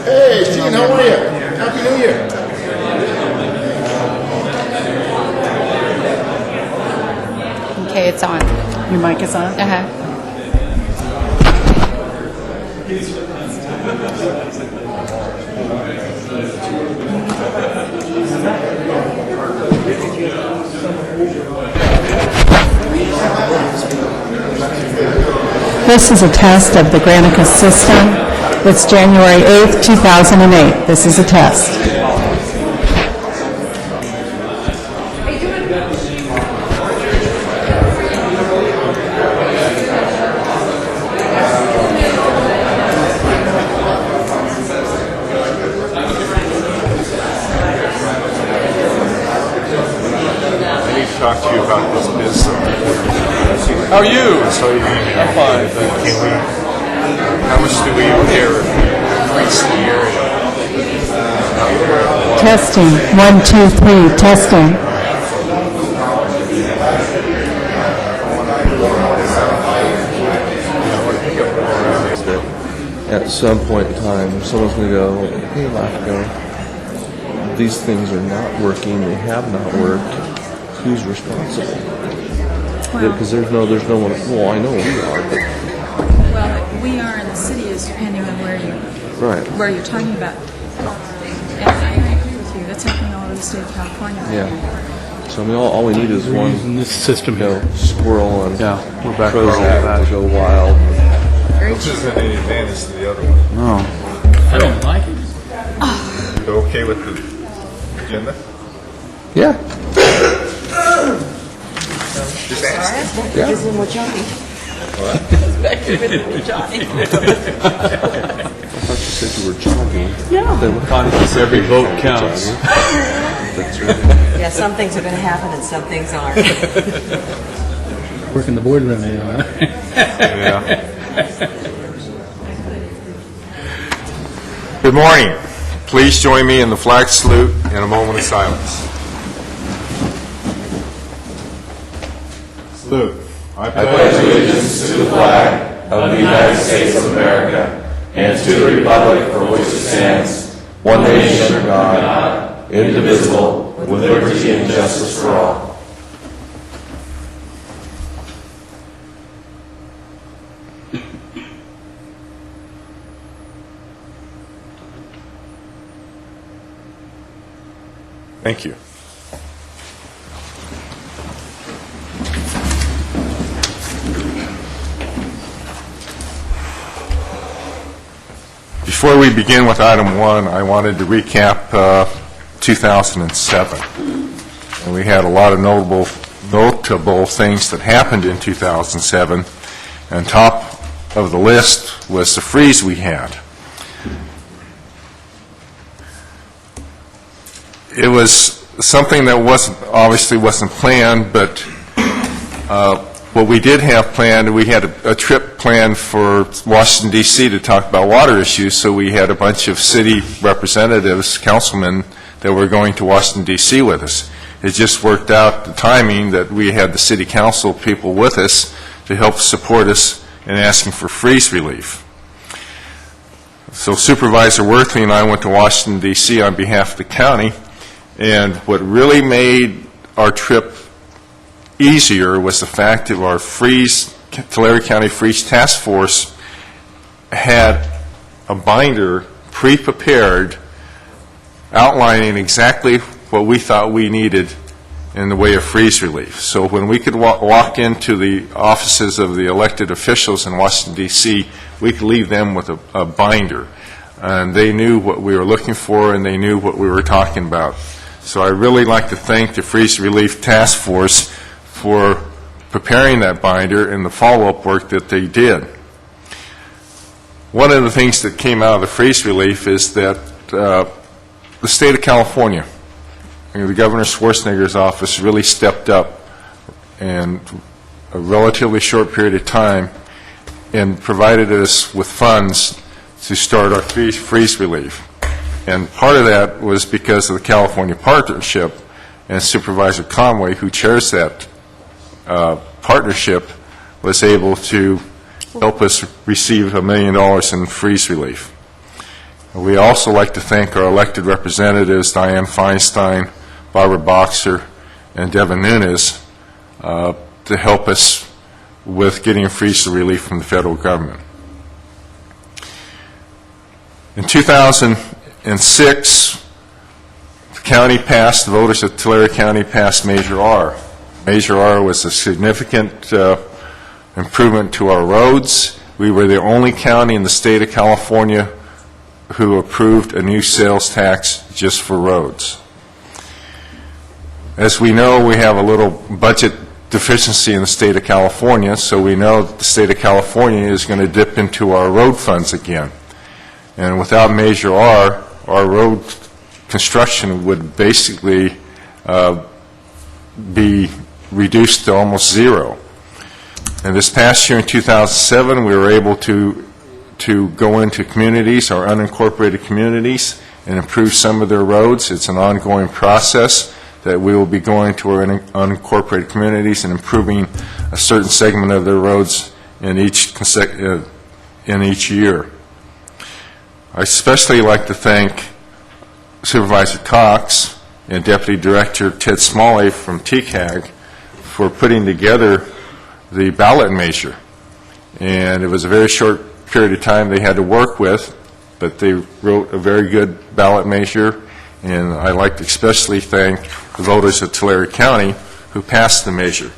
Hey, Gene, how are you? Happy New Year. Okay, it's on. Your mic is on? Uh-huh. This is a test of the Granicus system. It's January 8th, 2008. This is a test. Talk to you about this business. How are you? So you I'm fine, thanks. how much do we owe here if we increase the area? Testing. 1, 2, 3. Testing. At some point in time, someone's going to go, hey, LAFCO, these things are not working, they have not worked. Who's responsible? Because there's no one. Well, I know we are, but Well, we are in the city is depending on where you're talking about. And I agree with you. That's happening all over the state of California. Yeah. So I mean, all we need is one using this system here. squirrel and We're back where we're Prozac at. to go wild. Which isn't any advantage to the other one. No. I don't like it. You okay with the agenda? Yeah. Just asking. Yeah. Johnny. I thought you said you were jogging. Yeah. Every vote counts. That's right. Yeah, some things are going to happen and some things aren't. Working the boardroom, you know. Yeah. Good morning. Please join me in the flag salute and a moment of silence. Salute. I pledge allegiance to the flag of the United States of America and to the republic for which it stands, one nation under God, indivisible, with liberty and justice for all. Thank you. Before we begin with item 1, I wanted to recap 2007. And we had a lot of notable things that happened in 2007. And top of the list was the freeze we had. It was something that obviously wasn't planned, but what we did have planned, we had a trip planned for Washington, D.C. to talk about water issues, so we had a bunch of city representatives, councilmen, that were going to Washington, D.C. with us. It just worked out, the timing, that we had the city council people with us to help support us in asking for freeze relief. So Supervisor Worthley and I went to Washington, D.C. on behalf of the county, and what really made our trip easier was the fact that our Tulare County Freeze Task Force had a binder pre-prepared outlining exactly what we thought we needed in the way of freeze relief. So when we could walk into the offices of the elected officials in Washington, D.C., we could leave them with a binder. And they knew what we were looking for, and they knew what we were talking about. So I really like to thank the Freeze Relief Task Force for preparing that binder and the follow-up work that they did. One of the things that came out of the freeze relief is that the state of California, the Governor Schwarzenegger's office really stepped up in a relatively short period of time and provided us with funds to start our freeze relief. And part of that was because of the California Partnership, and Supervisor Conway, who chairs that partnership, was able to help us receive $1 million in freeze relief. We also like to thank our elected representatives, Diane Feinstein, Barbara Boxer, and Devin Nunes, to help us with getting freeze relief from the federal government. In 2006, the voters of Tulare County passed Measure R. Measure R was a significant improvement to our roads. We were the only county in the state of California who approved a new sales tax just for roads. As we know, we have a little budget deficiency in the state of California, so we know that the state of California is going to dip into our road funds again. And without Measure R, our road construction would basically be reduced to almost zero. And this past year in 2007, we were able to go into communities, our unincorporated communities, and improve some of their roads. It's an ongoing process that we will be going to our unincorporated communities and improving a certain segment of their roads in each year. I especially like to thank Supervisor Cox and Deputy Director Ted Smalley from TCAG for putting together the ballot measure. And it was a very short period of time they had to work with, but they wrote a very good ballot measure, and I'd like to especially thank the voters of Tulare County who passed the measure.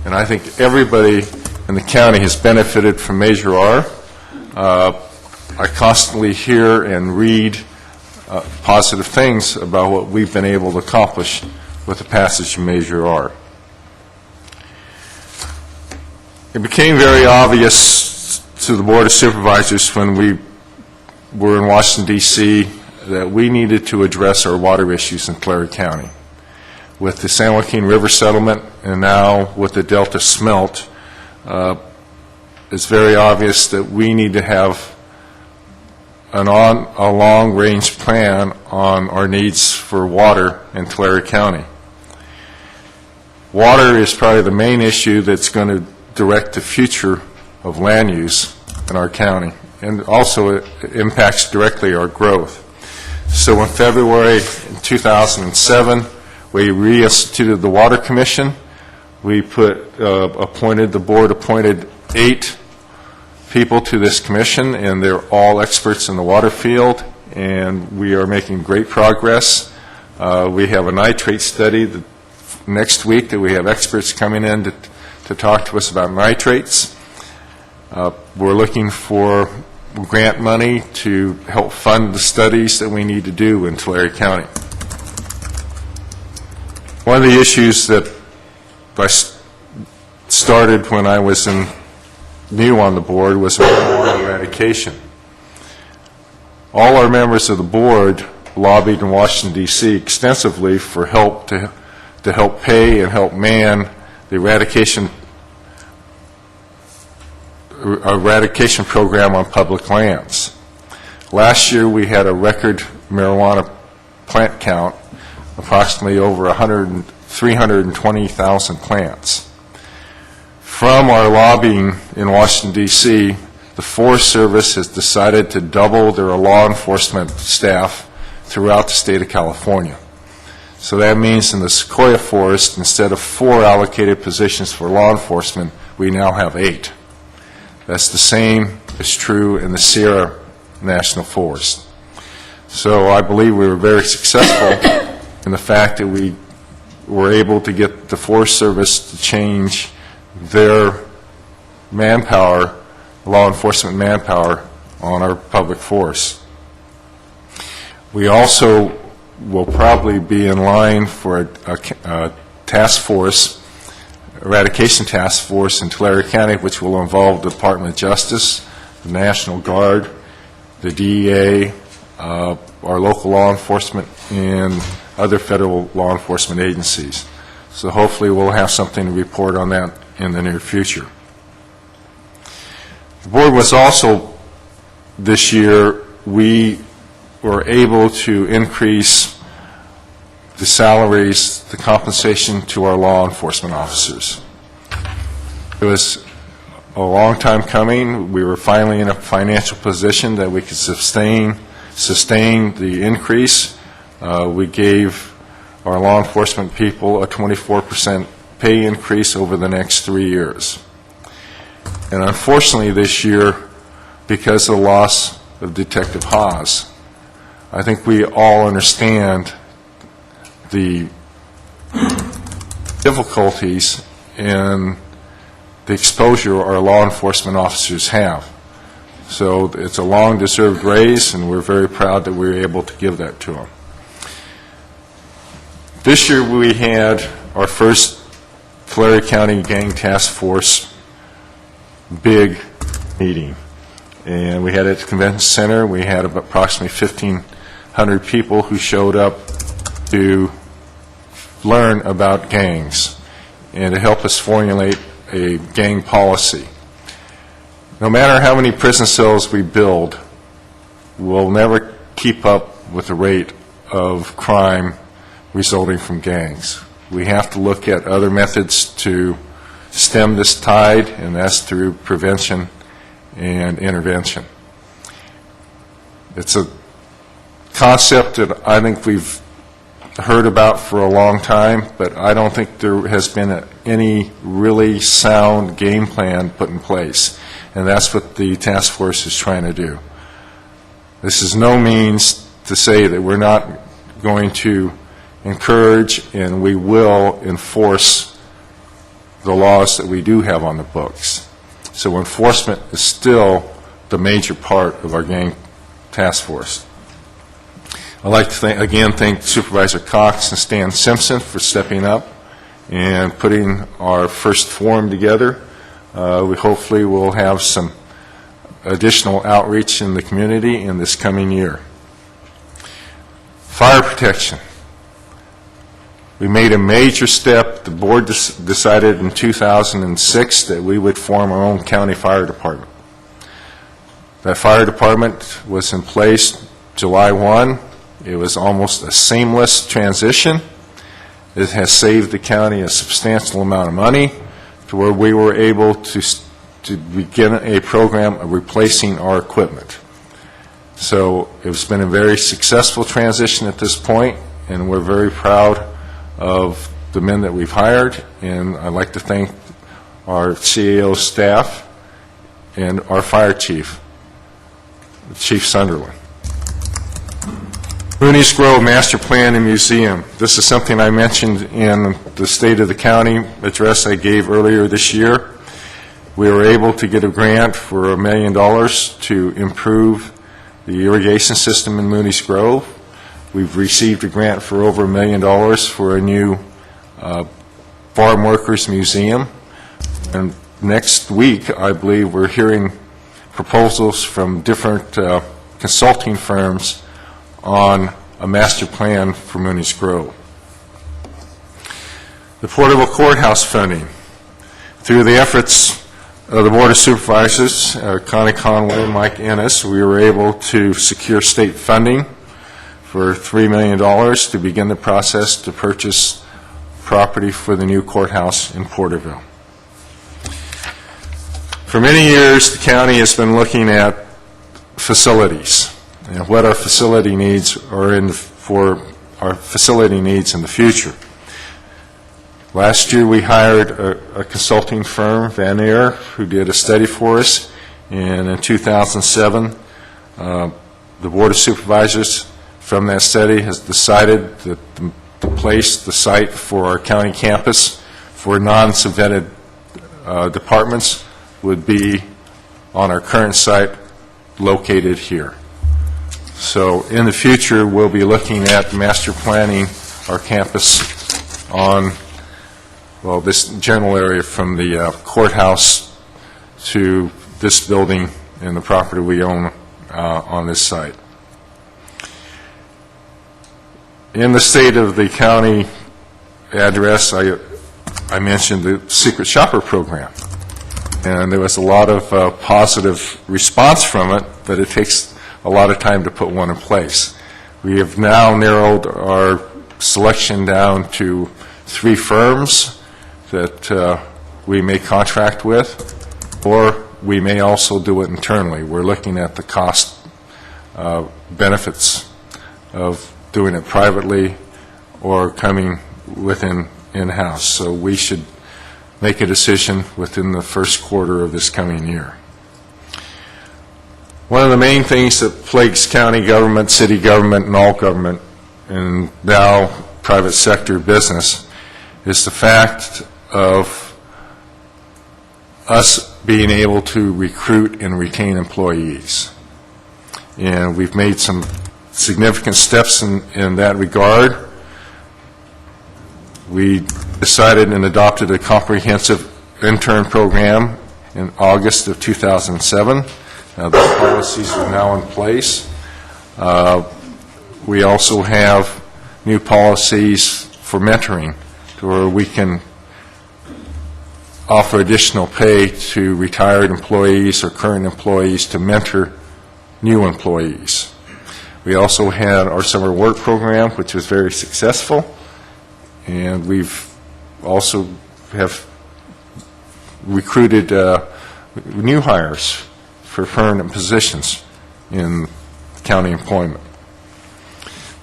And I think everybody in the county has benefited from Measure R. I constantly hear and read positive things about what we've been able to accomplish with the passage of Measure R. It became very obvious to the Board of Supervisors when we were in Washington, D.C., that we needed to address our water issues in Tulare County. With the San Joaquin River settlement and now with the Delta smelt, it's very obvious that we need to have a long-range plan on our needs for water in Tulare County. Water is probably the main issue that's going to direct the future of land use in our county, and also it impacts directly our growth. So in February 2007, we reinstituted the Water Commission. We the board appointed 8 people to this commission, and they're all experts in the water field, and we are making great progress. We have a nitrate study next week that we have experts coming in to talk to us about nitrates. We're looking for grant money to help fund the studies that we need to do in Tulare County. One of the issues that I started when I was new on the board was marijuana eradication. All our members of the board lobbied in Washington, D.C. extensively for help to help pay and help man the eradication program on public lands. Last year we had a record marijuana plant count, approximately over 320,000 plants. From our lobbying in Washington, D.C., the Forest Service has decided to double their law enforcement staff throughout the state of California. So that means in the Sequoia Forest, instead of 4 allocated positions for law enforcement, we now have 8. That's the same is true in the Sierra National Forest. So I believe we were very successful in the fact that we were able to get the Forest Service to change their manpower, law enforcement manpower, on our public force. We also will probably be in line for a task force, eradication task force in Tulare County, which will involve the Department of Justice, the National Guard, the DEA, our local law enforcement, and other federal law enforcement agencies. So hopefully we'll have something to report on that in the near future. The board was also, this year, we were able to increase the salaries, the compensation to our law enforcement officers. It was a long time coming. We were finally in a financial position that we could sustain sustain the increase. We gave our law enforcement people a 24% pay increase over the next 3 years. And unfortunately this year, because of the loss of Detective Haas, I think we all understand the difficulties in the exposure our law enforcement officers have. So it's a long-deserved raise, and we're very proud that we were able to give that to them. This year we had our first Tulare County Gang Task Force big meeting. And we had it at the convention center. We had approximately 1,500 people who showed up to learn about gangs and to help us formulate a gang policy. No matter how many prison cells we build, we'll never keep up with the rate of crime resulting from gangs. We have to look at other methods to stem this tide, and that's through prevention and intervention. It's a concept that I think we've heard about for a long time, but I don't think there has been any really sound game plan put in place, and that's what the task force is trying to do. This is no means to say that we're not going to encourage and we will enforce the laws that we do have on the books. So enforcement is still the major part of our gang task force. I'd like to again thank Supervisor Cox and Stan Simpson for stepping up and putting our first forum together. We hopefully will have some additional outreach in the community in this coming year. Fire protection. We made a major step. The board decided in 2006 that we would form our own county fire department. That fire department was in place July 1. It was almost a seamless transition. It has saved the county a substantial amount of money to where we were able to begin a program of replacing our equipment. So it's been a very successful transition at this point, and we're very proud of the men that we've hired, and I'd like to thank our CAO staff and our fire chief, Chief Sunderland. Mooney's Grove Master Plan and Museum. This is something I mentioned in the State of the County address I gave earlier this year. We were able to get a grant for $1 million to improve the irrigation system in Mooney's Grove. We've received a grant for over $1 million for a new farm workers museum. And next week, I believe, we're hearing proposals from different consulting firms on a master plan for Mooney's Grove. The portable courthouse funding. Through the efforts of the Board of Supervisors, Connie Conway and Mike Ennis, we were able to secure state funding for $3 million to begin the process to purchase property for the new courthouse in Porterville. For many years, the county has been looking at facilities and what our facility needs are for our facility needs in the future. Last year, we hired a consulting firm, Van Air, who did a study for us, and in 2007, the Board of Supervisors from that study has decided that the site for our county campus for non-subvented departments would be on our current site located here. So in the future, we'll be looking at master planning our campus on, well, this general area from the courthouse to this building and the property we own on this site. In the State of the County address, I mentioned the Secret Shopper program. And there was a lot of positive response from it, but it takes a lot of time to put one in place. We have now narrowed our selection down to 3 firms that we may contract with, or we may also do it internally. We're looking at the cost benefits of doing it privately or coming within in-house. So we should make a decision within the first quarter of this coming year. One of the main things that plagues county government, city government, and all government, and now private sector business, is the fact of us being able to recruit and retain employees. And we've made some significant steps in that regard. We decided and adopted a comprehensive intern program in August of 2007. The policies are now in place. We also have new policies for mentoring, to where we can offer additional pay to retired employees or current employees to mentor new employees. We also had our summer work program, which was very successful, and we've also have recruited new hires for permanent positions in county employment.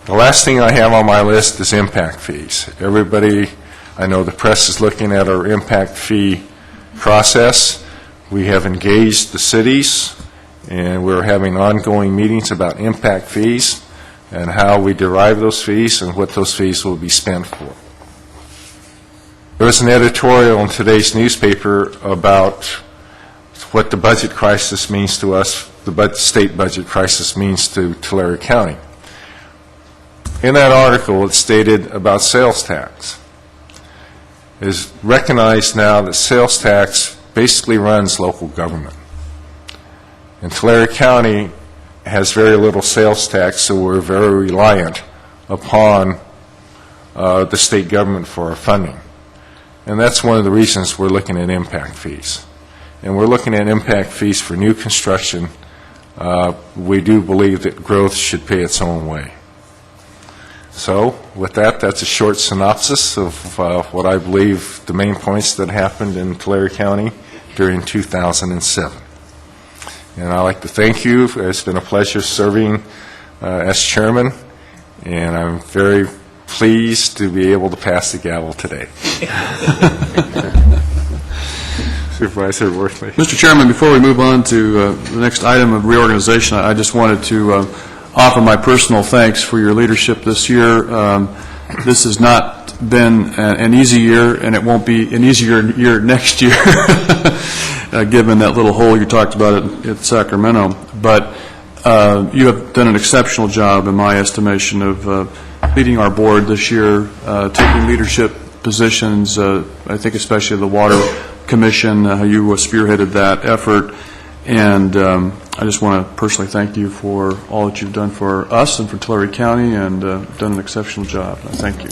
The last thing I have on my list is impact fees. Everybody, I know the press is looking at our impact fee process. We have engaged the cities, and we're having ongoing meetings about impact fees and how we derive those fees and what those fees will be spent for. There was an editorial in today's newspaper about what the budget crisis means to us, the state budget crisis means to Tulare County. In that article, it stated about sales tax. It is recognized now that sales tax basically runs local government. And Tulare County has very little sales tax, so we're very reliant upon the state government for our funding. And that's one of the reasons we're looking at impact fees. And we're looking at impact fees for new construction. We do believe that growth should pay its own way. So with that, that's a short synopsis of what I believe the main points that happened in Tulare County during 2007. And I'd like to thank you. It's been a pleasure serving as chairman, and I'm very pleased to be able to pass the gavel today. Supervisor Worthley. Mr. Chairman, before we move on to the next item of reorganization, I just wanted to offer my personal thanks for your leadership this year. This has not been an easy year, and it won't be an easier year next year, given that little hole you talked about at Sacramento. But you have done an exceptional job, in my estimation, of leading our board this year, taking leadership positions, I think especially the Water Commission, you spearheaded that effort. And I just want to personally thank you for all that you've done for us and for Tulare County, and done an exceptional job. Thank you.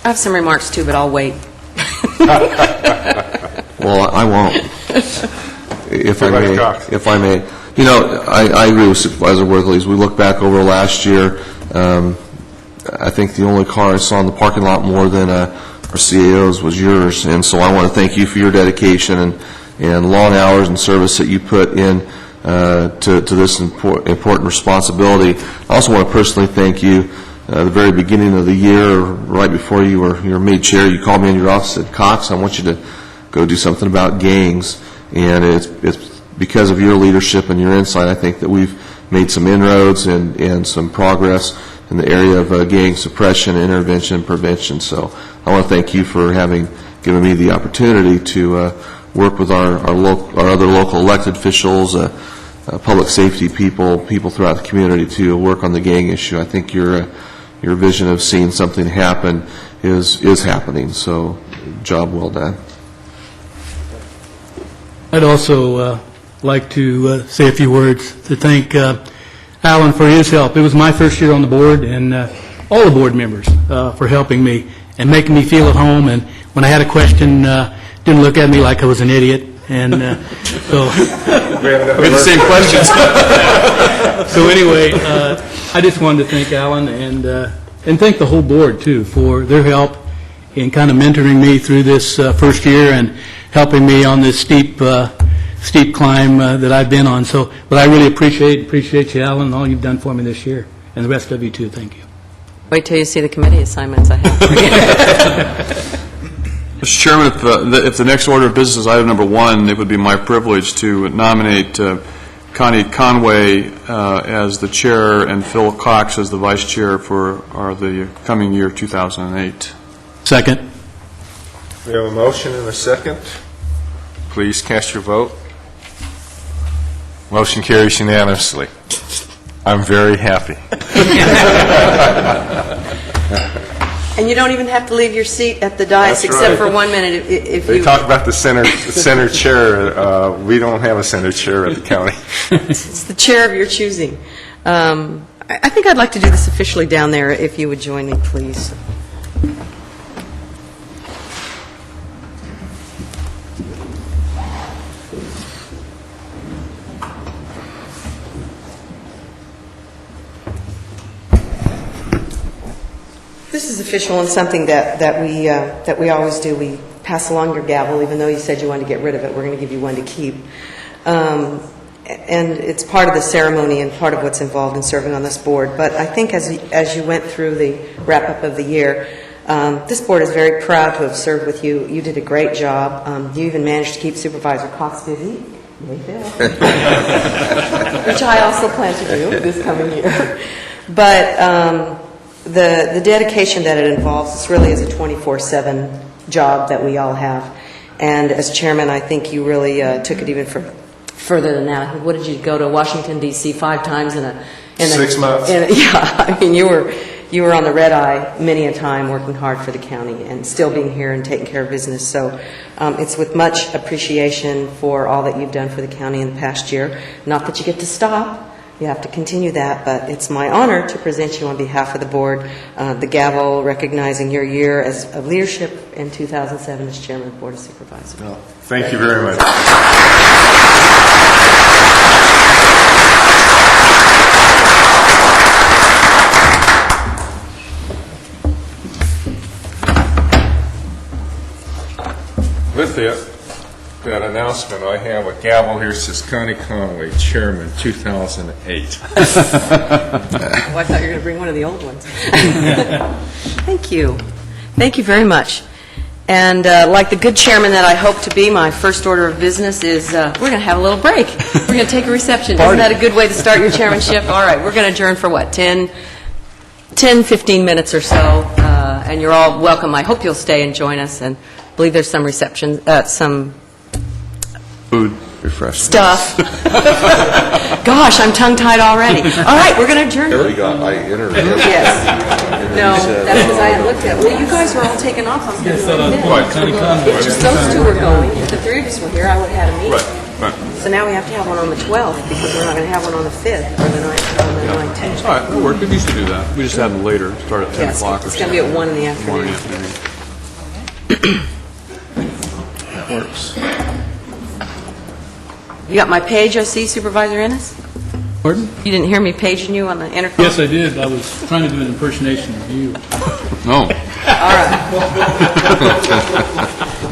I have some remarks too, but I'll wait. Well, I won't. If I may. You know, I agree with Supervisor Worthley. As we look back over last year, I think the only car I saw in the parking lot more than our CAO's was yours. And so I want to thank you for your dedication and long hours and service that you put in to this important responsibility. I also want to personally thank you. At the very beginning of the year, right before you were made chair, you called me in your office and said, "Cox, I want you to go do something about gangs." And it's because of your leadership and your insight, I think, that we've made some inroads and some progress in the area of gang suppression, intervention, and prevention. So I want to thank you for having given me the opportunity to work with our other local elected officials, public safety people throughout the community to work on the gang issue. I think your vision of seeing something happen is happening. So job well done. I'd also like to say a few words to thank Alan for his help. It was my first year on the board, and all the board members for helping me and making me feel at home. And when I had a question, didn't look at me like I was an idiot. And so we had the same questions. So anyway, I just wanted to thank Alan and thank the whole board too for their help in kind of mentoring me through this first year and helping me on this steep climb that I've been on. So, but I really appreciate you, Alan, and all you've done for me this year, and the rest of you too. Thank you. Wait till you see the committee assignments I have for you. Mr. Chairman, if the next order of business is item number 1, it would be my privilege to nominate Connie Conway as the chair and Phil Cox as the vice chair for the coming year, 2008. Second. We have a motion and a second. Please cast your vote. Motion carries unanimously. I'm very happy. And you don't even have to leave your seat at the dais That's except right. for 1 minute if They you... talk about the center chair. We don't have a center chair at the county. It's the chair of your choosing. I think I'd like to do this officially down there, if you would join me, please. This is official and something that we always do. We pass along your gavel, even though you said you wanted to get rid of it. We're going to give you one to keep. And it's part of the ceremony and part of what's involved in serving on this board. But I think as you went through the wrap-up of the year, this board is very proud to have served with you. You did a great job. You even managed to keep Supervisor Cox busy. Which I also plan to do this coming year. But the dedication that it involves, this really is a 24/7 job that we all have. And as chairman, I think you really took it even further than that. What did you go to Washington, D.C. 5 times in a 6 months? Yeah, I mean, you were on the red eye many a time working hard for the county and still being here and taking care of business. So it's with much appreciation for all that you've done for the county in the past year. Not that you get to stop. You have to continue that, but it's my honor to present you on behalf of the board the gavel recognizing your year of leadership in 2007 as chairman of the Board of Supervisors. Well, thank you very much. With that announcement, I have a gavel here that says Connie Conway, Chairman, 2008. Oh, I thought you were going to bring one of the old ones. Thank you. Thank you very much. And like the good chairman that I hope to be, my first order of business is we're going to have a little break. We're going to take a reception. Isn't that a good way to start your chairmanship? All right, we're going to adjourn for what, 10, 15 minutes or so, and you're all welcome. I hope you'll stay and join us, and I believe there's some reception, some Food, refreshment. stuff. Gosh, I'm tongue-tied already. All right, we're going to adjourn. There we go. I interrupted. Yes. No, that's because I hadn't looked at it. Well, you guys were all taken off on February 5th. If just those two were going, if the three of us were here, I would have had a meeting. So now we have to have one on the 12th, because we're not going to have one on the 5th or the 19th. All right, that'll work. We used to do that. We just had them later, start at 10 Yes, o'clock or it's something. going to be at 1 in the 1 in the afternoon. afternoon. That works. You got my page, I see, Supervisor Ennis? Pardon? You didn't hear me paging you on the intercom? Yes, I did. I was trying to do an impersonation of you. No. All right.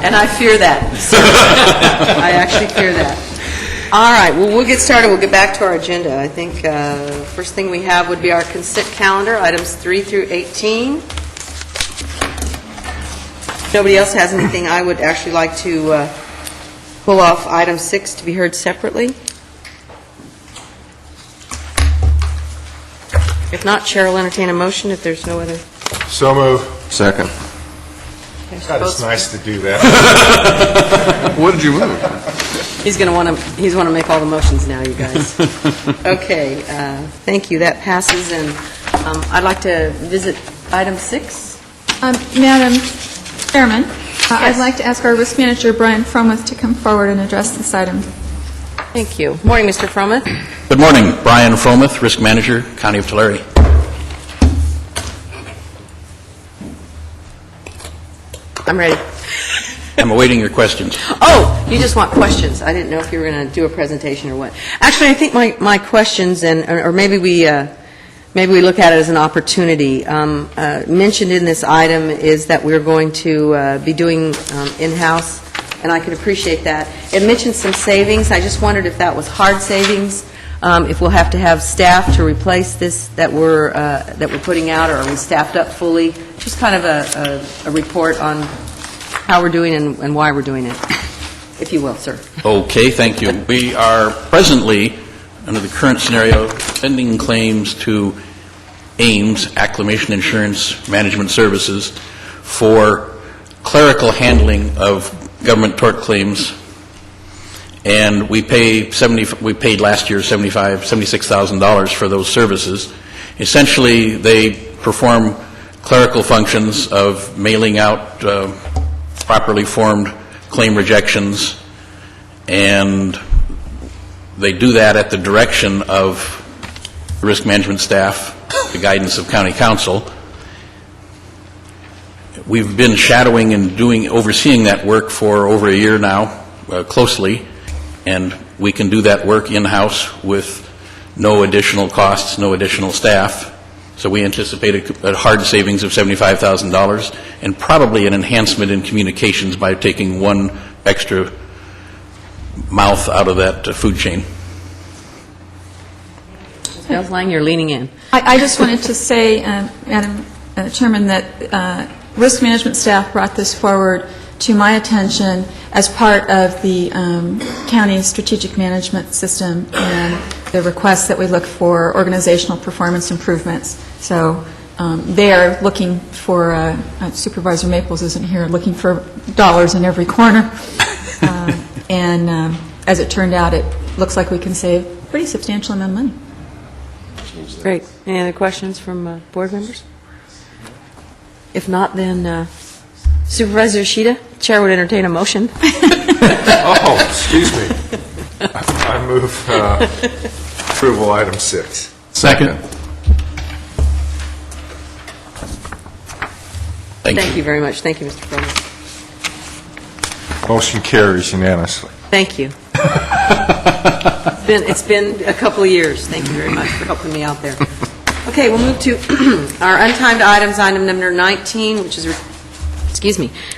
And I fear that. I actually fear that. All right, well, we'll get started. We'll get back to our agenda. I think first thing we have would be our consent calendar, items 3 through 18. If nobody else has anything, I would actually like to pull off item 6 to be heard separately. If not, Chair will entertain a motion if there's no other. So move. Second. God, it's nice to do that. What did you move? He's going to want to make all the motions now, you guys. Okay, thank you. That passes, and I'd like to visit item 6. Madam Chairman, I'd like to ask our risk manager, Brian Fromuth, to come forward and address this item. Thank you. Morning, Mr. Fromuth. Good morning. Brian Fromuth, Risk Manager, County of Tulare. I'm ready. I'm awaiting your questions. Oh, you just want questions. I didn't know if you were going to do a presentation or what. Actually, I think my questions, or maybe we maybe we look at it as an opportunity. Mentioned in this item is that we're going to be doing in-house, and I could appreciate that. It mentioned some savings. I just wondered if that was hard savings, if we'll have to have staff to replace this that we're putting out, or are we staffed up fully? Just kind of a report on how we're doing and why we're doing it, if you will, sir. Okay, thank you. We are presently, under the current scenario, sending claims to AIMS, Acclimation Insurance Management Services, for clerical handling of government tort claims. And we paid last year $76,000 for those services. Essentially, they perform clerical functions of mailing out properly formed claim rejections, and they do that at the direction of risk management staff, the guidance of county council. We've been shadowing and overseeing that work for over a year now, closely, and we can do that work in-house with no additional costs, no additional staff. So we anticipate a hard savings of $75,000 and probably an enhancement in communications by taking one extra mouth out of that food chain. Ms. Lang, you're leaning in. I just wanted to say, Madam Chairman, that risk management staff brought this forward to my attention as part of the county strategic management system and the request that we look for organizational performance improvements. So they are looking for, Supervisor Maples isn't here, looking for dollars in every corner. And as it turned out, it looks like we can save a pretty substantial amount of money. Great. Any other questions from board members? If not, then Supervisor Yoshida, Chair would entertain a motion. Oh, excuse me. I move approval item 6. Second. Thank you very much. Thank you, Mr. President. Motion carries unanimously. Thank you. It's been a couple of years. Thank you very much for helping me out there. Okay, we'll move to our untimed items, item number 19, which is,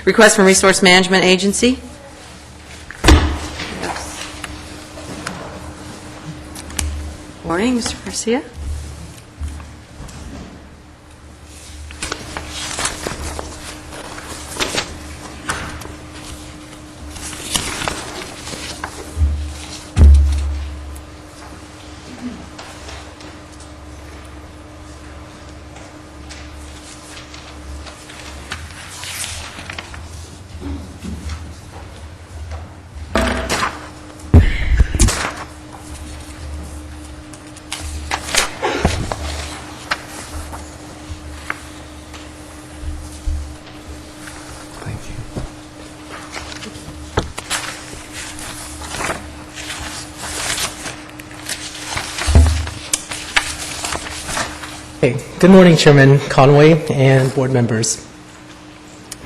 request from Resource Management Agency. Morning, Mr. Garcia. Good morning, Chairman Conway and board members.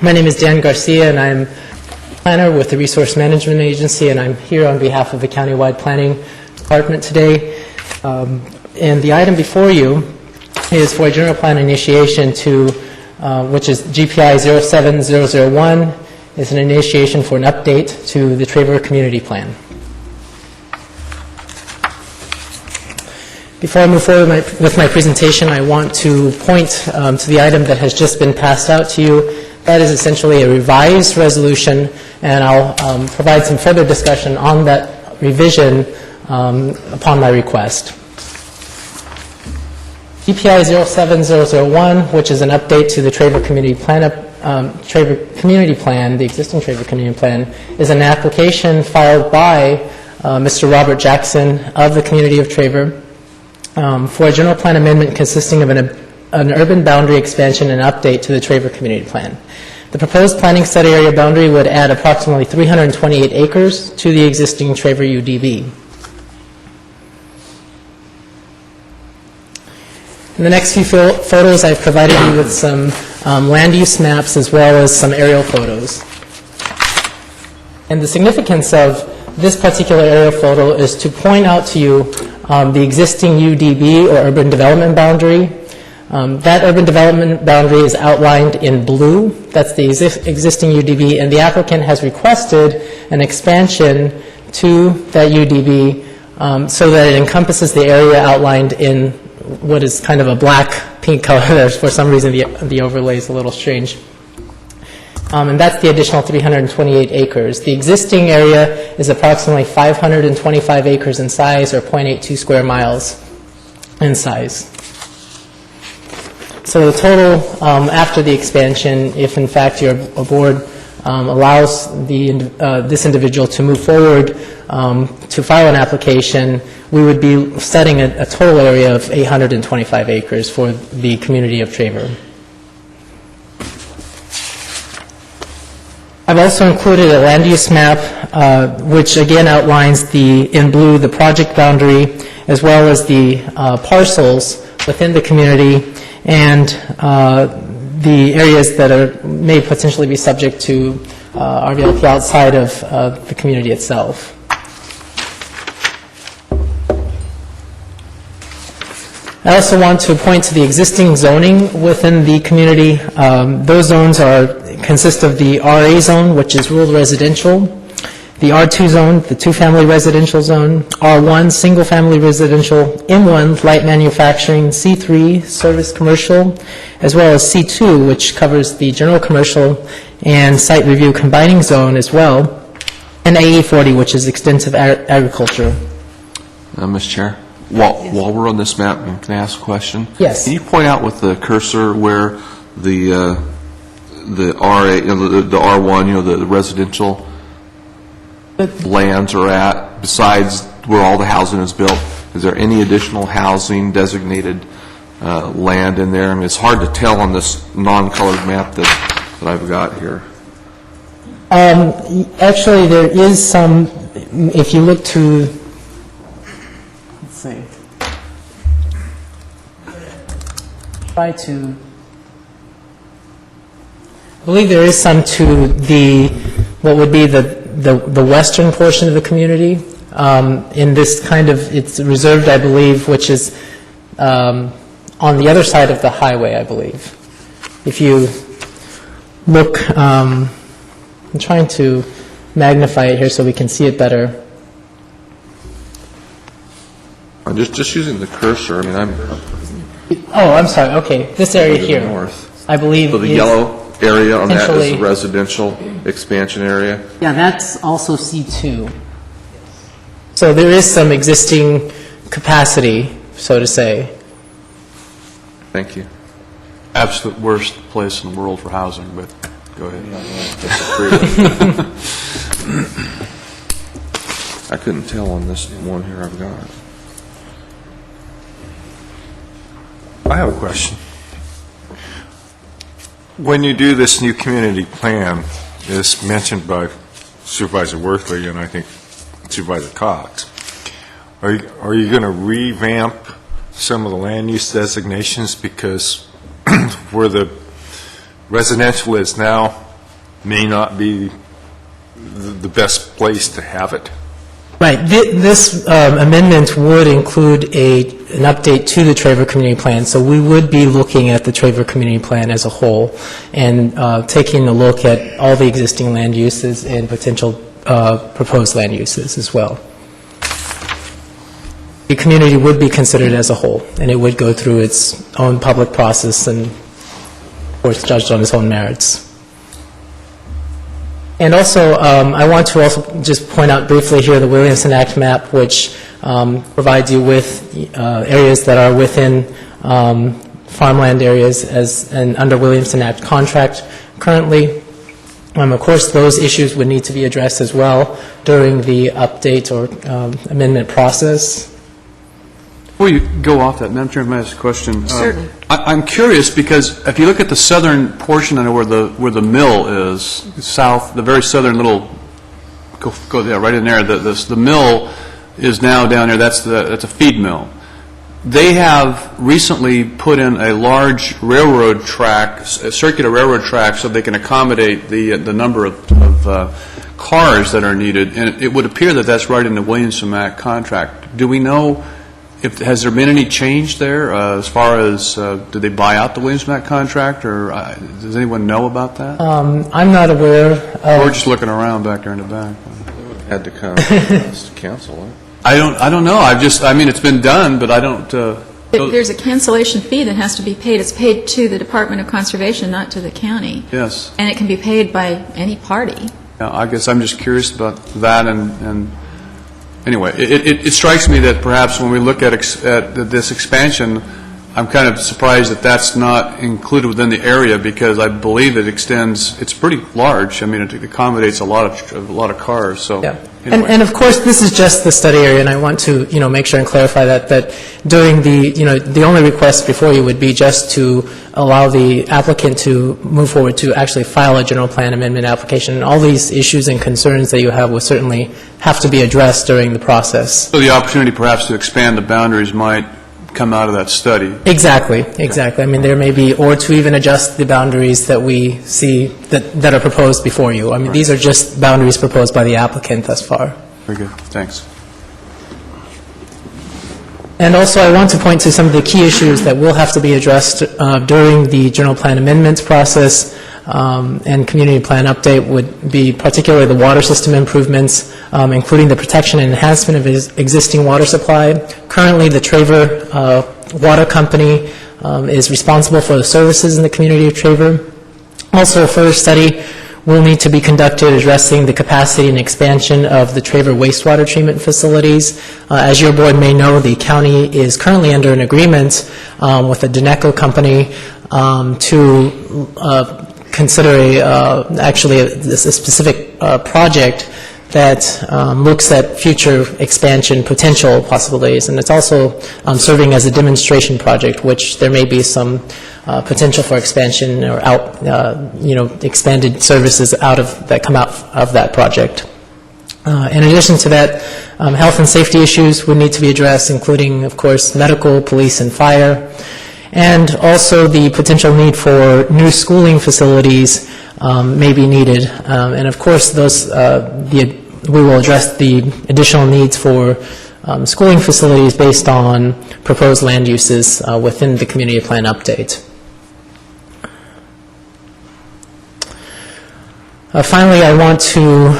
My name is Dan Garcia, and I'm planner with the Resource Management Agency, and I'm here on behalf of the countywide planning department today. And the item before you is for a general plan initiation to, which is GPI 07001, is an initiation for an update to the Traver Community Plan. Before I move forward with my presentation, I want to point to the item that has just been passed out to you. That is essentially a revised resolution, and I'll provide some further discussion on that revision upon my request. GPI 07001, which is an update to the Traver Community Plan, the existing Traver Community Plan, is an application filed by Mr. Robert Jackson of the community of Traver for a general plan amendment consisting of an urban boundary expansion and update to the Traver Community Plan. The proposed planning set area boundary would add approximately 328 acres to the existing Traver UDB. In the next few photos, I've provided you with some land use maps as well as some aerial photos. And the significance of this particular aerial photo is to point out to you the existing UDB, or urban development boundary. That urban development boundary is outlined in blue. That's the existing UDB, and the applicant has requested an expansion to that UDB so that it encompasses the area outlined in what is kind of a black-pink color. For some reason, the overlay is a little strange. And that's the additional 328 acres. The existing area is approximately 525 acres in size, or 0.82 square miles in size. So the total after the expansion, if in fact your board allows this individual to move forward to file an application, we would be setting a total area of 825 acres for the community of Traver. I've also included a land use map, which again outlines in blue the project boundary, as well as the parcels within the community, and the areas that may potentially be subject to RVLP outside of the community itself. I also want to point to the existing zoning within the community. Those zones consist of the RA zone, which is rural residential, the R2 zone, the two-family residential zone, R1, single-family residential, M1, light manufacturing, C3, service commercial, as well as C2, which covers the general commercial and site review combining zone as well, and AE40, which is extensive agriculture. Mr. Chair, while we're on this map, can I ask a question? Yes. Can you point out with the cursor where the RA, the R1, the residential lands are at, besides where all the housing is built? Is there any additional housing designated land in there? I mean, it's hard to tell on this non-colored map that I've got here. Actually, there is some, if you look to, let's see, try to, I believe there is some to what would be the western portion of the community. In this kind of, it's reserved, I believe, which is on the other side of the highway, I believe. If you look, I'm trying to magnify it here so we can see it better. I'm just using the cursor. I mean, Oh, I'm sorry. Okay, this area here, north. I believe. So the is yellow area on that is potentially the residential expansion area? Yeah, that's also C2. So there is some existing capacity, so to say. Thank you. Absolute worst place in the world for housing, but go ahead. I couldn't tell on this one here I've got. I have a question. When you do this new community plan, as mentioned by Supervisor Worthley and I think Supervisor Cox, are you going to revamp some of the land use designations because where the residential is now may not be the best place to have it? Right. This amendment would include an update to the Traver Community Plan, so we would be looking at the Traver Community Plan as a whole and taking a look at all the existing land uses and potential proposed land uses as well. The community would be considered as a whole, and it would go through its own public process and, of course, judged on its own merits. And also, I want to also just point out briefly here the Williamson Act map, which provides you with areas that are within farmland areas and under Williamson Act contract currently. Of course, those issues would need to be addressed as well during the update or amendment process. Before you go off that, Madam Chair, may I ask a question? Certainly. I'm curious because if you look at the southern portion, I know where the mill is, south, the very southern little, go there, right in there. The mill is now down there. That's a feed mill. They have recently put in a large railroad track, a circular railroad track, so they can accommodate the number of cars that are needed. And it would appear that that's right in the Williamson Act contract. Do we know Has there been any change there as far as, did they buy out the Williams Mac contract, or does anyone know about that? I'm not aware of... We're just looking around back there in the back. Had to come to council, huh? I don't know. I mean, it's been done, but I don't... There's a cancellation fee that has to be paid. It's paid to the Department of Conservation, not to the county. Yes. And it can be paid by any party. Yeah, I guess I'm just curious about that, and anyway, it strikes me that perhaps when we look at this expansion, I'm kind of surprised that that's not included within the area, because I believe it extends, it's pretty large. I mean, it accommodates a lot of cars, so. Yeah. Anyway. And of course, this is just the study area, and I want to, make sure and clarify that during the only request before you would be just to allow the applicant to move forward to actually file a general plan amendment application. And all these issues and concerns that you have will certainly have to be addressed during the process. So the opportunity perhaps to expand the boundaries might come out of that study. Exactly. I mean, there may be, or to even adjust the boundaries that we see that are proposed before you. I mean, these are just boundaries proposed by the applicant thus far. Very good. Thanks. And also, I want to point to some of the key issues that will have to be addressed during the general plan amendments process, and community plan update would be particularly the water system improvements, including the protection and enhancement of existing water supply. Currently, the Traver Water Company is responsible for the services in the community of Traver. Also, a further study will need to be conducted addressing the capacity and expansion of the Traver wastewater treatment facilities. As your board may know, the county is currently under an agreement with the Deneco company to consider a specific project that looks at future expansion potential possibilities, and it's also serving as a demonstration project, which there may be some potential for expansion or expanded services that come out of that project. In addition to that, health and safety issues would need to be addressed, including, of course, medical, police, and fire. And also the potential need for new schooling facilities may be needed. And of course, we will address the additional needs for schooling facilities based on proposed land uses within the community plan update. Finally, I want to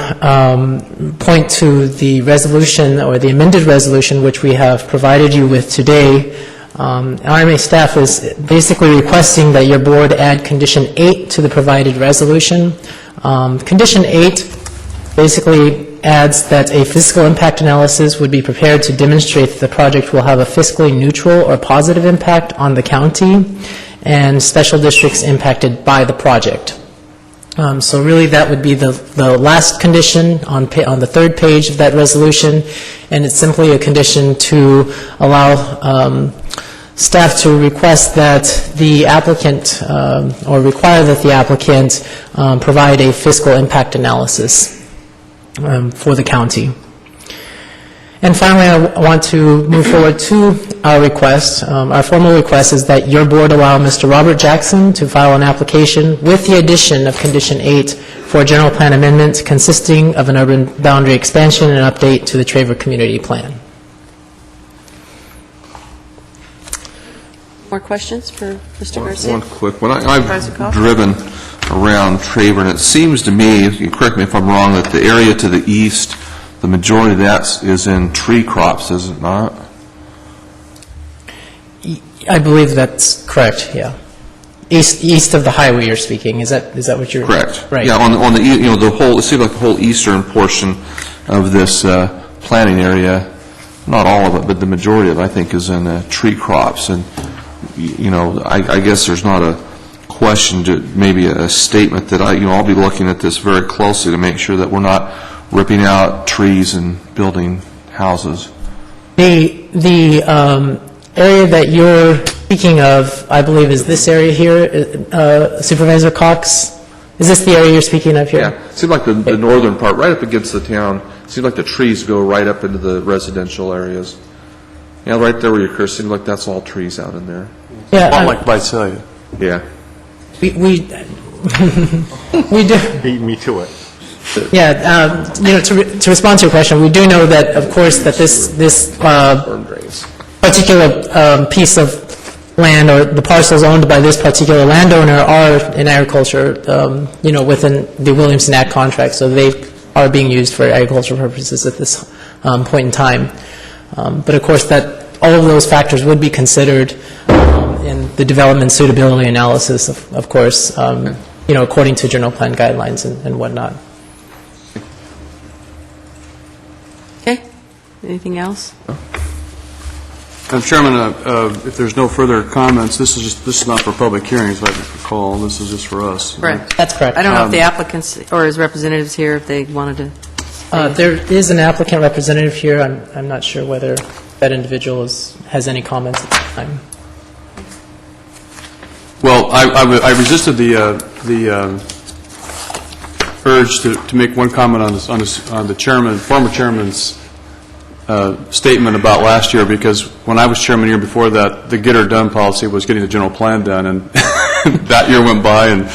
point to the resolution or the amended resolution which we have provided you with today. RMA staff is basically requesting that your board add Condition 8 to the provided resolution. Condition 8 basically adds that a fiscal impact analysis would be prepared to demonstrate that the project will have a fiscally neutral or positive impact on the county and special districts impacted by the project. So really that would be the last condition on the third page of that resolution, and it's simply a condition to allow staff to request that the applicant or require that the applicant provide a fiscal impact analysis for the county. And finally, I want to move forward to our request. Our formal request is that your board allow Mr. Robert Jackson to file an application with the addition of Condition 8 for a general plan amendment consisting of an urban boundary expansion and update to the Traver Community Plan. More questions for Mr. Garcia? One quick one. I've driven around Traver, and it seems to me, you correct me if I'm wrong, that the area to the east, the majority of that is in tree crops, is it not? I believe that's correct, yeah. East of the highway you're speaking, is that what you're... Correct. Right. Yeah, on the, the whole, it seems like the whole eastern portion of this planting area, not all of it, but the majority of it, I think, is in tree crops. And, I guess there's not a question, to maybe a statement that I'll be looking at this very closely to make sure that we're not ripping out trees and building houses. The area that you're speaking of, I believe, is this area here, Supervisor Cox? Is this the area you're speaking of here? Yeah. It seems like the northern part, right up against the town, it seems like the trees go right up into the residential areas. Yeah, right there where your cursor, seems like that's all trees out in there. Yeah. Like Visalia. Yeah. We do. Beat me to it. Yeah, to respond to your question, we do know that, of course, that this Burn drains. particular piece of land or the parcels owned by this particular landowner are in agriculture, within the Williamson Act contract, so they are being used for agricultural purposes at this point in time. But of course, that all of those factors would be considered in the development suitability analysis, of course, according to general plan guidelines and whatnot. Okay. Anything else? Madam Chairman, if there's no further comments, this is not for public hearings, I recall. This is just for us. Correct. That's correct. I don't know if the applicants or his representatives here, if they wanted to. There is an applicant representative here. I'm not sure whether that individual has any comments at this time. Well, I resisted the urge to make one comment on the former chairman's statement about last year, because when I was chairman year before that, the get her done policy was getting the general plan done, and that year went by, and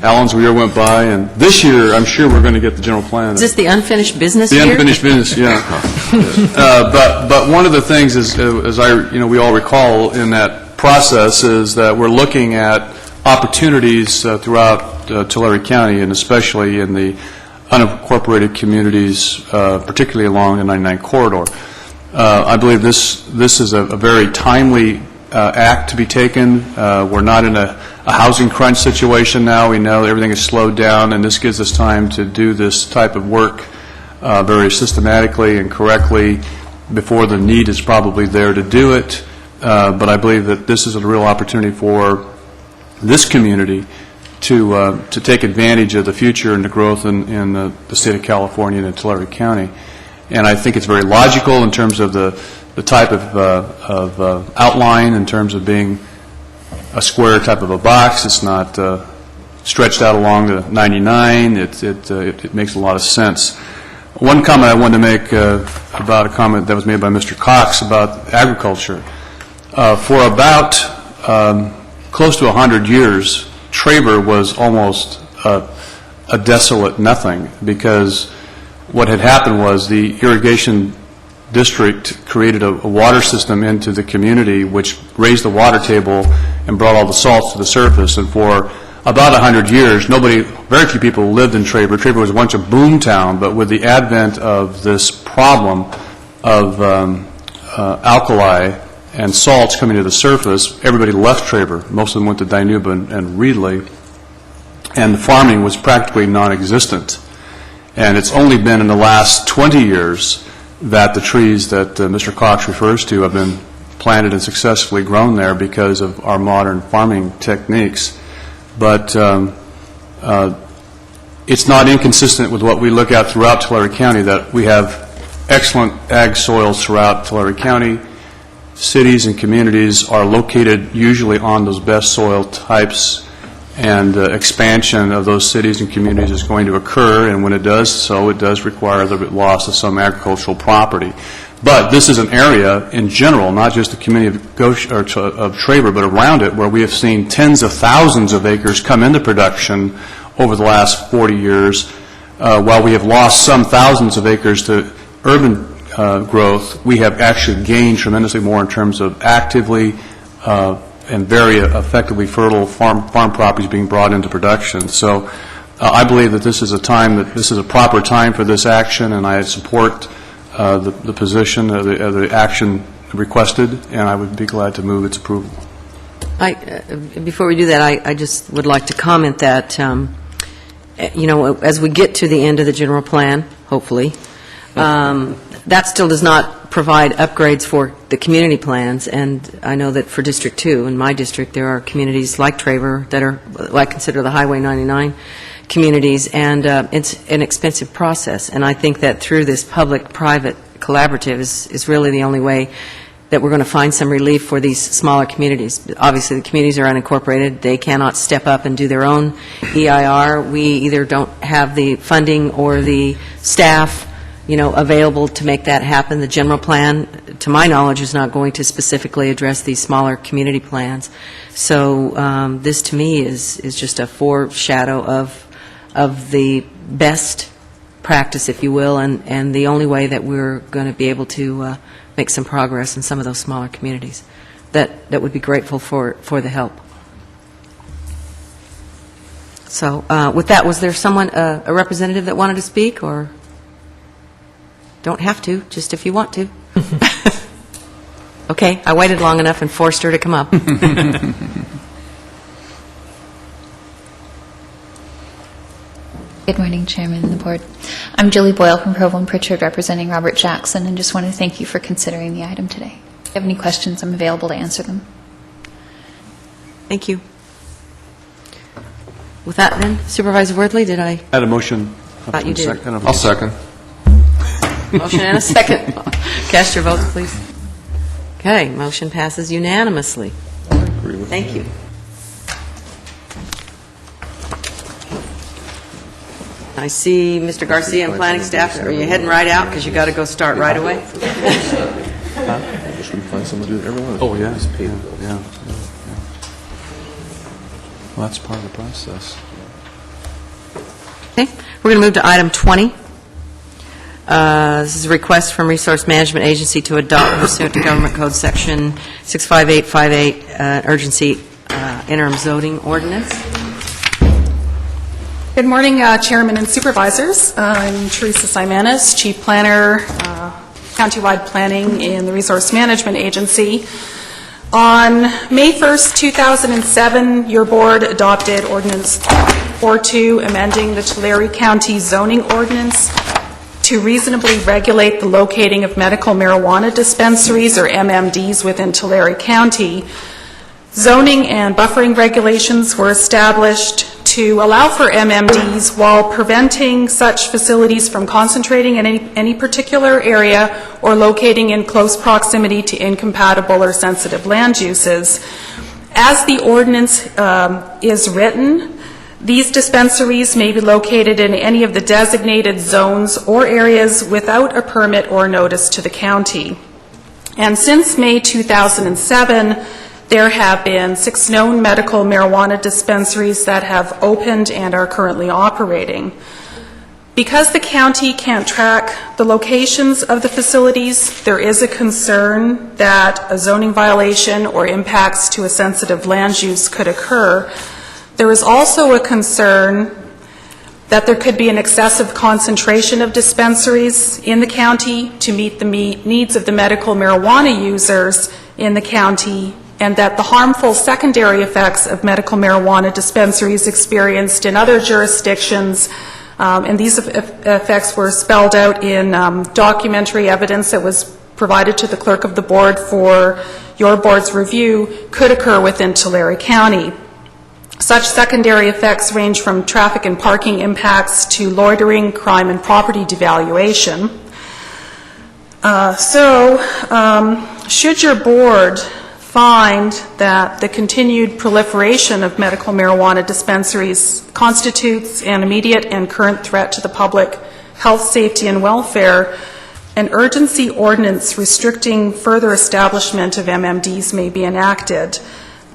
Alan's year went by, and this year, I'm sure we're going to get the general plan. Is this the unfinished business The year? unfinished business, yeah. But one of the things is, we all recall in that process is that we're looking at opportunities throughout Tulare County, and especially in the unincorporated communities, particularly along the 99 corridor. I believe this is a very timely act to be taken. We're not in a housing crunch situation now. We know everything is slowed down, and this gives us time to do this type of work very systematically and correctly before the need is probably there to do it. But I believe that this is a real opportunity for this community to take advantage of the future and the growth in the state of California and in Tulare County. And I think it's very logical in terms of the type of outline, in terms of being a square type of a box. It's not stretched out along the 99. It makes a lot of sense. One comment I wanted to make about a comment that was made by Mr. Cox about agriculture. For about close to 100 years, Traver was almost a desolate nothing, because what had happened was the irrigation district created a water system into the community which raised the water table and brought all the salts to the surface. And for about 100 years, very few people lived in Traver. Traver was once a boom town, but with the advent of this problem of alkali and salts coming to the surface, everybody left Traver. Most of them went to Dinuba and Reedley, and the farming was practically non-existent. And it's only been in the last 20 years that the trees that Mr. Cox refers to have been planted and successfully grown there because of our modern farming techniques. But it's not inconsistent with what we look at throughout Tulare County, that we have excellent ag soils throughout Tulare County. Cities and communities are located usually on those best soil types, and expansion of those cities and communities is going to occur, and when it does so, it does require the loss of some agricultural property. But this is an area in general, not just the community of Traver, but around it, where we have seen tens of thousands of acres come into production over the last 40 years. While we have lost some thousands of acres to urban growth, we have actually gained tremendously more in terms of actively and very effectively fertile farm properties being brought into production. So I believe that this is a proper time for this action, and I support the position of the action requested, and I would be glad to move its approval. Before we do that, I just would like to comment that, as we get to the end of the general plan, hopefully, that still does not provide upgrades for the community plans, and I know that for District 2, in my district, there are communities like Traver that are what I consider the Highway 99 communities, and it's an expensive process, and I think that through this public-private collaborative is really the only way that we're going to find some relief for these smaller communities. Obviously, the communities are unincorporated. They cannot step up and do their own EIR. We either don't have the funding or the staff available to make that happen. The general plan, to my knowledge, is not going to specifically address these smaller community plans. So this, to me, is just a foreshadow of the best practice, if you will, and the only way that we're going to be able to make some progress in some of those smaller communities that would be grateful for the help. So with that, was there someone, a representative that wanted to speak, or? Don't have to, just if you want to. Okay, I waited long enough and forced her to come up. Good morning, Chairman and the Board. I'm Julie Boyle from Provo and Pritchard, representing Robert Jackson, and just want to thank you for considering the item today. If you have any questions, I'm available to answer them. Thank you. With that, then, Supervisor Worthley, did I? Had a motion. Thought you did. I'll second. Motion and a second. Cast your votes, please. Okay, motion passes unanimously. Thank you. I see Mr. Garcia and planning staff. Are you heading right out because you got to go start right away? Just we find someone to do everyone. Oh, yeah. Yeah. Well, that's part of the process. Okay, we're going to move to item 20. This is a request from Resource Management Agency to adopt pursuant to Government Code Section 65858, urgency interim zoning ordinance. Good morning, Chairman and Supervisors. I'm Teresa Simanis, Chief Planner, Countywide Planning in the Resource Management Agency. On May 1st, 2007, your board adopted Ordinance 42, amending the Tulare County zoning ordinance to reasonably regulate the locating of medical marijuana dispensaries, or MMDs, within Tulare County. Zoning and buffering regulations were established to allow for MMDs while preventing such facilities from concentrating in any particular area or locating in close proximity to incompatible or sensitive land uses. As the ordinance is written, these dispensaries may be located in any of the designated zones or areas without a permit or notice to the county. And since May 2007, there have been 6 known medical marijuana dispensaries that have opened and are currently operating. Because the county can't track the locations of the facilities, there is a concern that a zoning violation or impacts to a sensitive land use could occur. There is also a concern that there could be an excessive concentration of dispensaries in the county to meet the needs of the medical marijuana users in the county, and that the harmful secondary effects of medical marijuana dispensaries experienced in other jurisdictions, and these effects were spelled out in documentary evidence that was provided to the clerk of the board for your board's review, could occur within Tulare County. Such secondary effects range from traffic and parking impacts to loitering, crime, and property devaluation. Should your board find that the continued proliferation of medical marijuana dispensaries constitutes an immediate and current threat to the public health, safety, and welfare, an urgency ordinance restricting further establishment of MMDs may be enacted.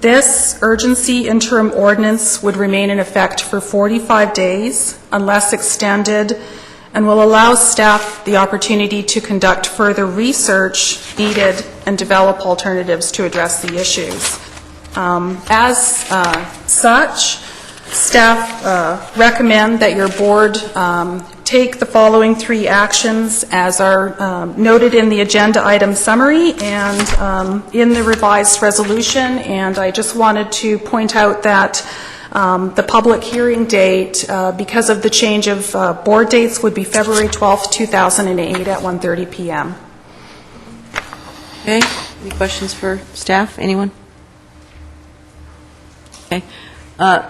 This urgency interim ordinance would remain in effect for 45 days unless extended, and will allow staff the opportunity to conduct further research needed and develop alternatives to address the issues. As such, staff recommend that your board take the following 3 actions as are noted in the agenda item summary and in the revised resolution. And I just wanted to point out that the public hearing date, because of the change of board dates, would be February 12th, 2008 at 1:30 p.m. Okay, any questions for staff? Anyone? Okay.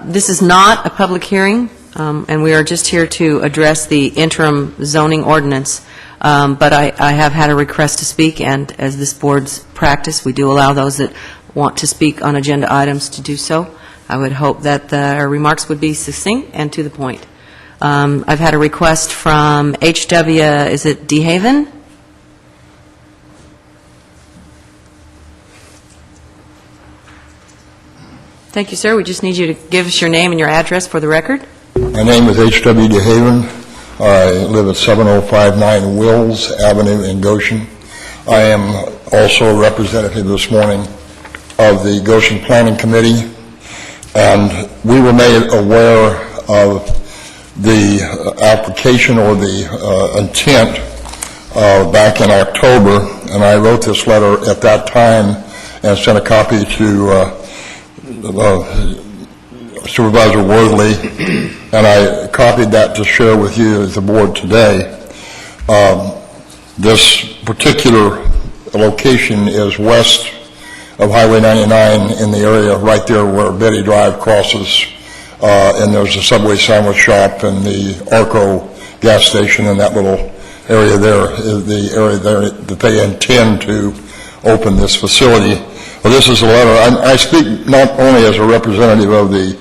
This is not a public hearing, and we are just here to address the interim zoning ordinance. But I have had a request to speak, and as this board's practice, we do allow those that want to speak on agenda items to do so. I would hope that our remarks would be succinct and to the point. I've had a request from H.W., is it DeHaven? Thank you, sir. We just need you to give us your name and your address for the record. My name is H.W. DeHaven. I live at 7059 Wills Avenue in Goshen. I am also a representative this morning of the Goshen Planning Committee, and we were made aware of the application or the intent back in October, and I wrote this letter at that time and sent a copy to Supervisor Worthley, and I copied that to share with you as the board today. This particular location is west of Highway 99 in the area right there where Betty Drive crosses, and there's a Subway sandwich shop and the Arco gas station, and that little area there is the area there that they intend to open this facility. Well, this is a letter. I speak not only as a representative of the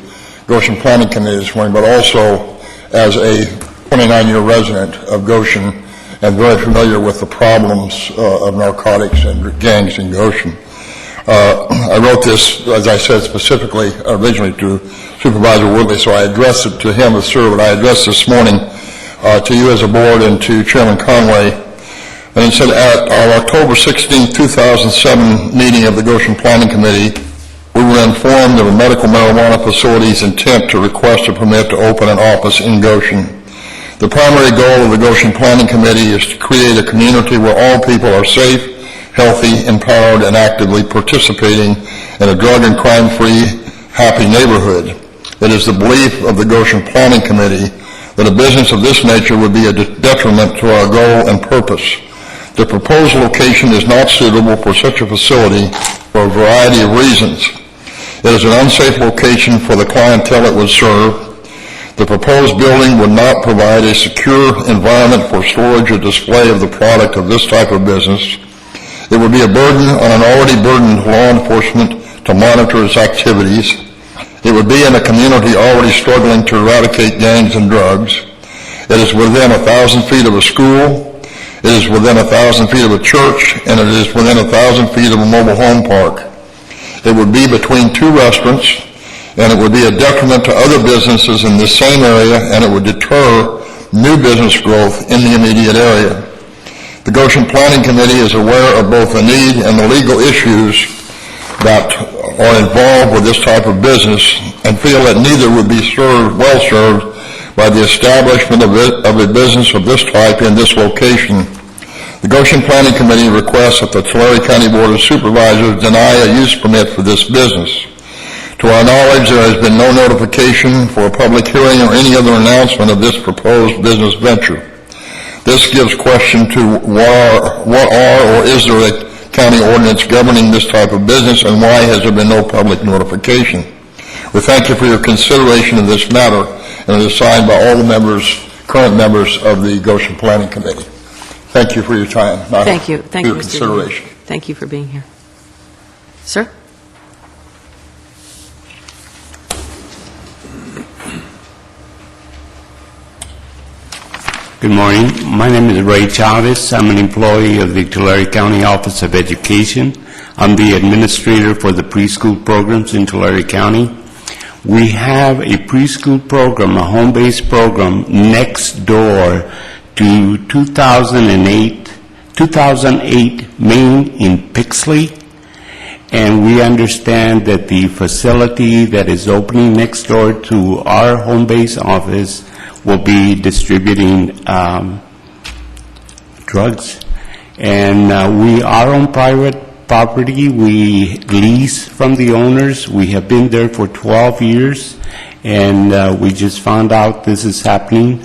Goshen Planning Committee this morning, but also as a 29-year resident of Goshen and very familiar with the problems of narcotics and gangs in Goshen. I wrote this, as I said, specifically originally to Supervisor Woodley, so I addressed it to him as sir, but I addressed this morning to you as a board and to Chairman Conway. And he said, at our October 16, 2007 meeting of the Goshen Planning Committee, we were informed of a medical marijuana facility's intent to request a permit to open an office in Goshen. The primary goal of the Goshen Planning Committee is to create a community where all people are safe, healthy, empowered, and actively participating in a drug and crime-free, happy neighborhood. It is the belief of the Goshen Planning Committee that a business of this nature would be a detriment to our goal and purpose. The proposed location is not suitable for such a facility for a variety of reasons. It is an unsafe location for the clientele it would serve. The proposed building would not provide a secure environment for storage or display of the product of this type of business. It would be a burden on an already burdened law enforcement to monitor its activities. It would be in a community already struggling to eradicate gangs and drugs. It is within 1,000 feet of a school. It is within 1,000 feet of a church, and it is within 1,000 feet of a mobile home park. It would be between two restaurants, and it would be a detriment to other businesses in this same area, and it would deter new business growth in the immediate area. The Goshen Planning Committee is aware of both the need and the legal issues that are involved with this type of business and feel that neither would be well served by the establishment of a business of this type in this location. The Goshen Planning Committee requests that the Tulare County Board of Supervisors deny a use permit for this business. To our knowledge, there has been no notification for a public hearing or any other announcement of this proposed business venture. This gives question to what are or is there a county ordinance governing this type of business, and why has there been no public notification? We thank you for your consideration of this matter, and it is signed by all the members, current members of the Goshen Planning Committee. Thank you for your time. Thank you. Thank you, Mr. Mr. consideration. Dean. Thank you for being here. Sir? Good morning. My name is Ray Chavez. I'm an employee of the Tulare County Office of Education. I'm the administrator for the preschool programs in Tulare County. We have a preschool program, a home-based program, next door to 2008 Main in Pixley. And we understand that the facility that is opening next door to our home-based office will be distributing drugs. And we are on private property. We lease from the owners. We have been there for 12 years, and we just found out this is happening.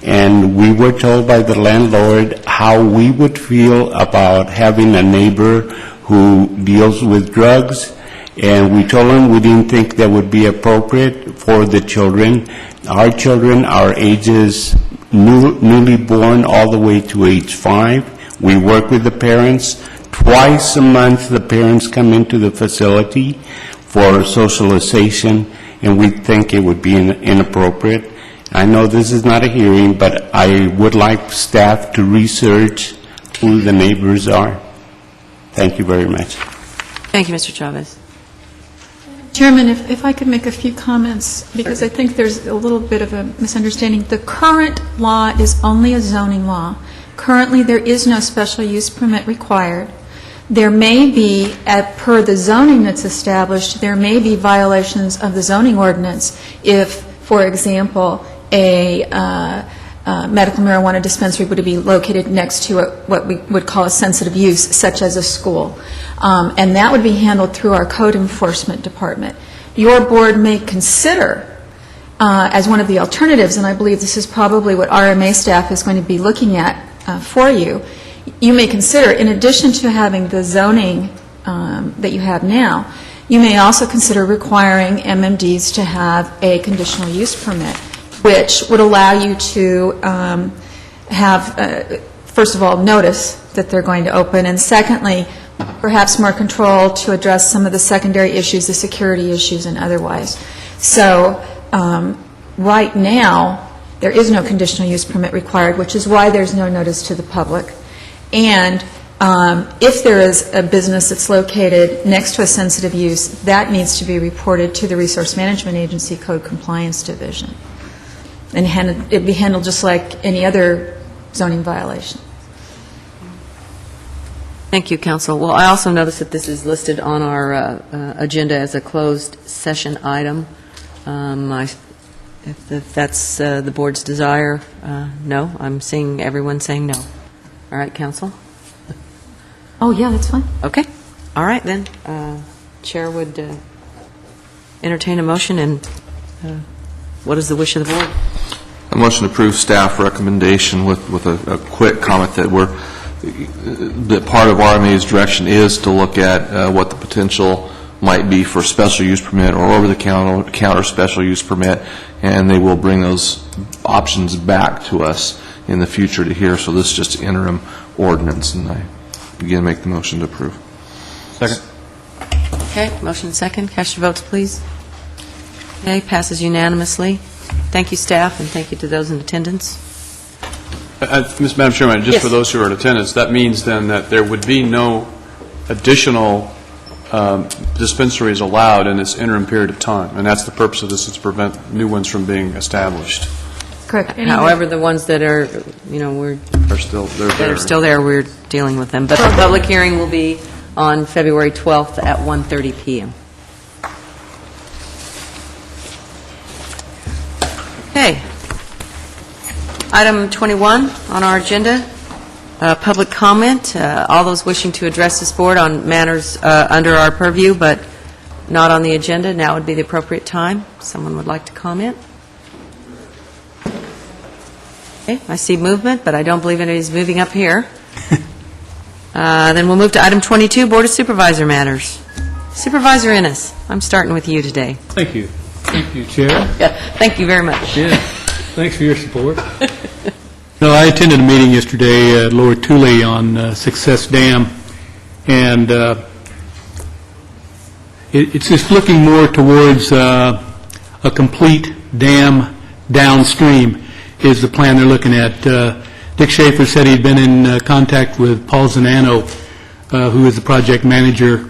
And we were told by the landlord how we would feel about having a neighbor who deals with drugs. And we told him we didn't think that would be appropriate for the children. Our children are ages newly born all the way to age 5. We work with the parents. Twice a month the parents come into the facility for socialization, and we think it would be inappropriate. I know this is not a hearing, but I would like staff to research who the neighbors are. Thank you very much. Thank you, Mr. Chavez. Chairman, if I could make a few comments, because I think there's a little bit of a misunderstanding. The current law is only a zoning law. Currently, there is no special use permit required. There may be, per the zoning that's established, there may be violations of the zoning ordinance if, for example, a medical marijuana dispensary would be located next to what we would call a sensitive use, such as a school. And that would be handled through our code enforcement department. Your board may consider, as one of the alternatives, and I believe this is probably what RMA staff is going to be looking at for you, you may consider, in addition to having the zoning that you have now, you may also consider requiring MMDs to have a conditional use permit, which would allow you to have, first of all, notice that they're going to open, and secondly, perhaps more control to address some of the secondary issues, the security issues and otherwise. So right now, there is no conditional use permit required, which is why there's no notice to the public. And if there is a business that's located next to a sensitive use, that needs to be reported to the Resource Management Agency Code Compliance Division. And it'd be handled just like any other zoning violation. Thank you, Counsel. Well, I also noticed that this is listed on our agenda as a closed session item. If that's the board's desire, no. I'm seeing everyone saying no. All right, Counsel? Oh, yeah, that's fine. Okay. All right, then. Chair would entertain a motion, and what is the wish of the board? A motion to approve staff recommendation with a quick comment that that part of RMA's direction is to look at what the potential might be for special use permit or over-the-counter special use permit, and they will bring those options back to us in the future to hear. So this is just interim ordinance, and I again make the motion to approve. Second. Okay, motion second. Cast your votes, please. Okay, passes unanimously. Thank you, staff, and thank you to those in attendance. Madam Chairman, just Yes. for those who are in attendance, that means then that there would be no additional dispensaries allowed in this interim period of time, and that's the purpose of this, is to prevent new ones from being established. Correct. However, the ones that are, we're They're still there, we're dealing with them. But the public hearing will be on February 12th at 1:30 p.m. Okay. Item 21 on our agenda, public comment. All those wishing to address this board on matters under our purview but not on the agenda, now would be the appropriate time. Someone would like to comment? Okay, I see movement, but I don't believe anybody's moving up here. Then we'll move to item 22, Board of Supervisor matters. Supervisor Ennis, I'm starting with you today. Thank you. Thank you, Chair. Yeah, thank you very much. Yeah, thanks for your support. No, I attended a meeting yesterday at Lower Tule on Success Dam, and it's just looking more towards a complete dam downstream is the plan they're looking at. Dick Schaefer said he'd been in contact with Paul Zanano, who is the project manager,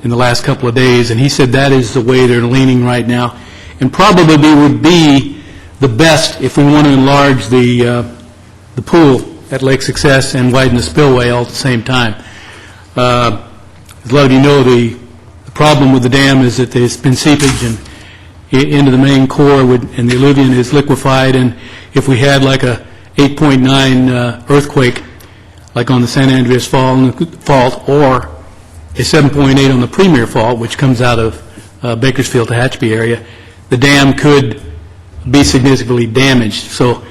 in the last couple of days, and he said that is the way they're leaning right now, and probably would be the best if we want to enlarge the pool at Lake Success and widen the spillway all at the same time. As a lot of you know, the problem with the dam is that there's been seepage and into the main core, and the alluvium is liquefied, and if we had like a 8.9 earthquake, like on the San Andreas Fault, or a 7.8 on the Premier Fault, which comes out of Bakersfield to Hatchby area, the dam could be significantly damaged. So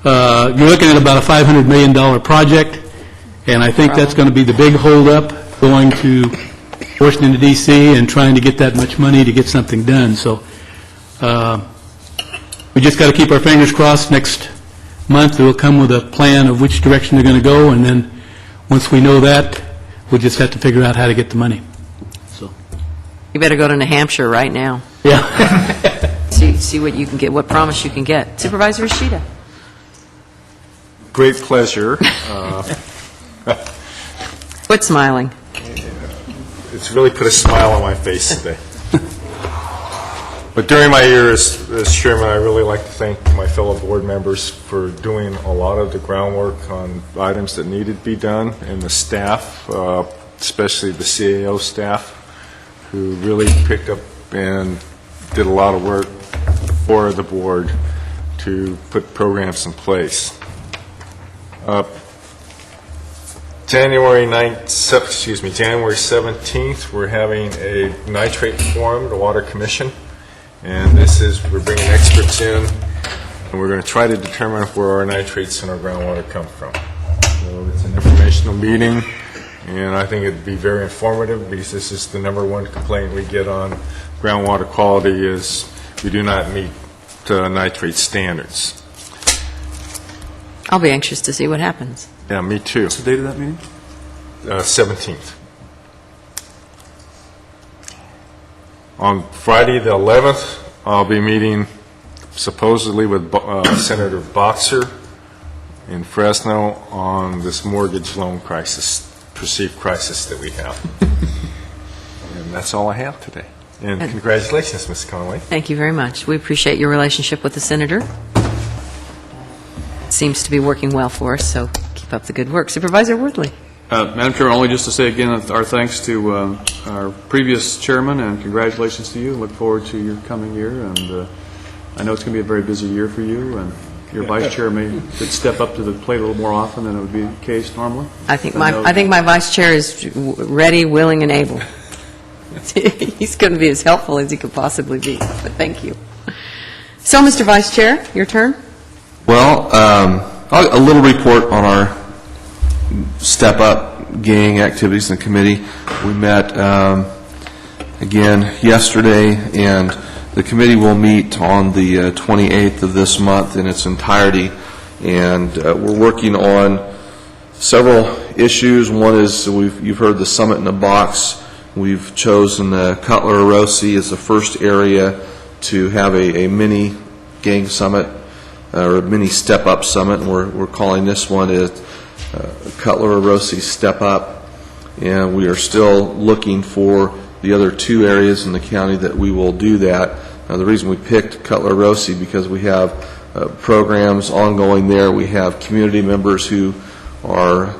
you're looking at about a $500 million project, and I think that's going to be the big holdup, going to Washington, D.C., and trying to get that much money to get something done. So we just got to keep our fingers crossed. Next month they'll come with a plan of which direction they're going to go, and then once we know that, we'll just have to figure out how to get the money. So You better go to New Hampshire right now. yeah. See what you can get, what promise you can get. Supervisor Ishida. Great pleasure. Quit smiling. It's really put a smile on my face today. But during my year as chairman, I really like to thank my fellow board members for doing a lot of the groundwork on items that needed to be done, and the staff, especially the CAO staff, who really picked up and did a lot of work for the board to put programs in place. January 17th, we're having a nitrate forum, the Water Commission, and we're bringing experts in, and we're going to try to determine where our nitrates in our groundwater come from. So it's an informational meeting, and I think it'd be very informative, because this is the #1 complaint we get on groundwater quality is we do not meet nitrate standards. I'll be anxious to see what happens. Yeah, me too. What's the date of that meeting? 17th. On Friday the 11th, I'll be meeting supposedly with Senator Boxer in Fresno on this mortgage loan crisis, perceived crisis that we have. And that's all I have today. And congratulations, Ms. Conway. Thank you very much. We appreciate your relationship with the senator. It seems to be working well for us, so keep up the good work. Supervisor Worthley. Madam Chair, only just to say again our thanks to our previous chairman, and congratulations to you. Look forward to your coming year, and I know it's going to be a very busy year for you, and your vice chair could step up to the plate a little more often than it would be the case normally. I think my vice chair is ready, willing, and able. He's going to be as helpful as he could possibly be, but thank you. So, Mr. Vice Chair, your turn. Well, a little report on our Step Up gang activities in the committee. We met again yesterday, and the committee will meet on the 28th of this month in its entirety, and we're working on several issues. One is you've heard the Summit in a Box. We've chosen Cutler-Orosi as the first area to have a mini gang summit, or a mini step-up summit, and we're calling this one Cutler-Orosi Step Up, and we are still looking for the other two areas in the county that we will do that. Now, the reason we picked Cutler-Orosi because we have programs ongoing there. We have community members who are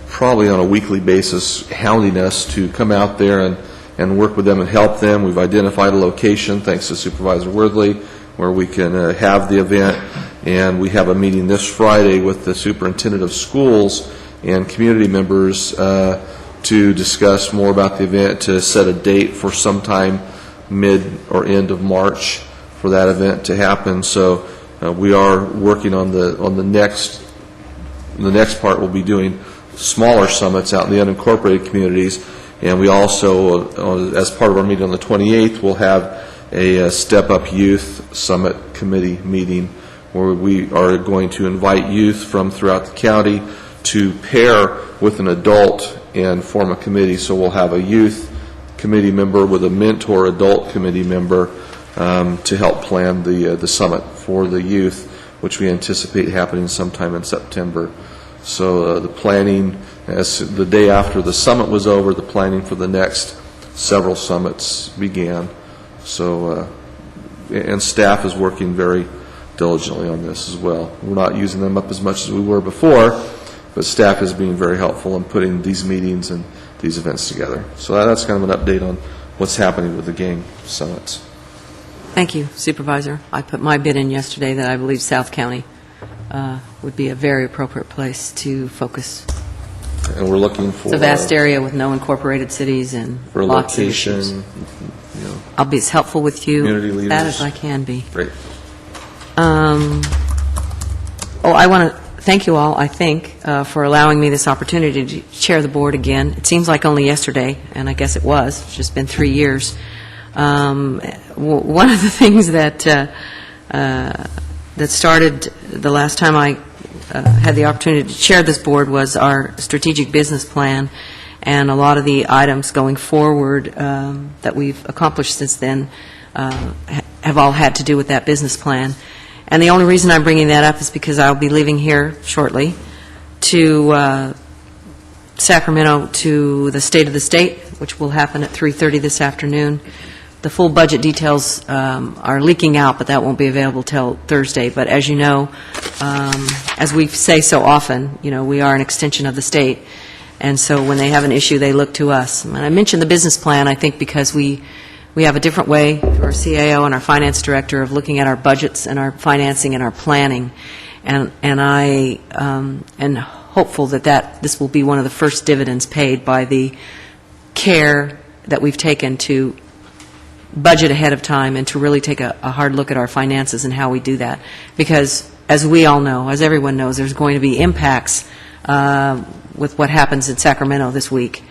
probably on a weekly basis hounding us to come out there and work with them and help them. We've identified a location, thanks to Supervisor Worthley, where we can have the event, and we have a meeting this Friday with the superintendent of schools and community members to discuss more about the event, to set a date for sometime mid or end of March for that event to happen. So we are working on the next part. We'll be doing smaller summits out in the unincorporated communities, and we also, as part of our meeting on the 28th, will have a Step Up Youth Summit Committee meeting where we are going to invite youth from throughout the county to pair with an adult and form a committee. So we'll have a youth committee member with a mentor adult committee member to help plan the summit for the youth, which we anticipate happening sometime in September. So the planning, as the day after the summit was over, the planning for the next several summits began. So, and staff is working very diligently on this as well. We're not using them up as much as we were before, but staff is being very helpful in putting these meetings and these events together. So that's kind of an update on what's happening with the gang summits. Thank you, Supervisor. I put my bid in yesterday that I believe South County would be a very appropriate place to focus. And we're looking for... It's a vast area with no incorporated cities and for lots location, of issues. I'll be as helpful with you as I can be. Great. I want to thank you all, I think, for allowing me this opportunity to chair the board again. It seems like only yesterday, and I guess it was. It's just been 3 years. One of the things that started the last time I had the opportunity to chair this board was our strategic business plan, and a lot of the items going forward that we've accomplished since then have all had to do with that business plan. And the only reason I'm bringing that up is because I'll be leaving here shortly to Sacramento to the State of the State, which will happen at 3:30 this afternoon. the full budget details are leaking out, but that won't be available till Thursday. But as you know, as we say so often, we are an extension of the state, and so when they have an issue, they look to us. And I mentioned the business plan, I think, because we have a different way, our CAO and our finance director, of looking at our budgets and our financing and our planning. And I am hopeful that this will be one of the first dividends paid by the care that we've taken to budget ahead of time and to really take a hard look at our finances and how we do that. Because, as we all know, as everyone knows, there's going to be impacts with what happens in Sacramento this week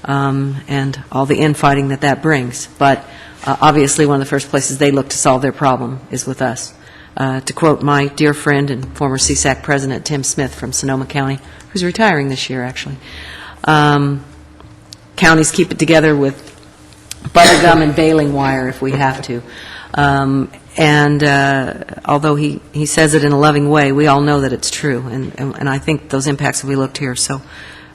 and all the infighting that brings. But obviously, one of the first places they look to solve their problem is with us. To quote my dear friend and former CSAC president, Tim Smith from Sonoma County, who's retiring this year, actually, counties keep it together with bubblegum and baling wire if we have to. And although he says it in a loving way, we all know that it's true. And I think those impacts will be looked here. So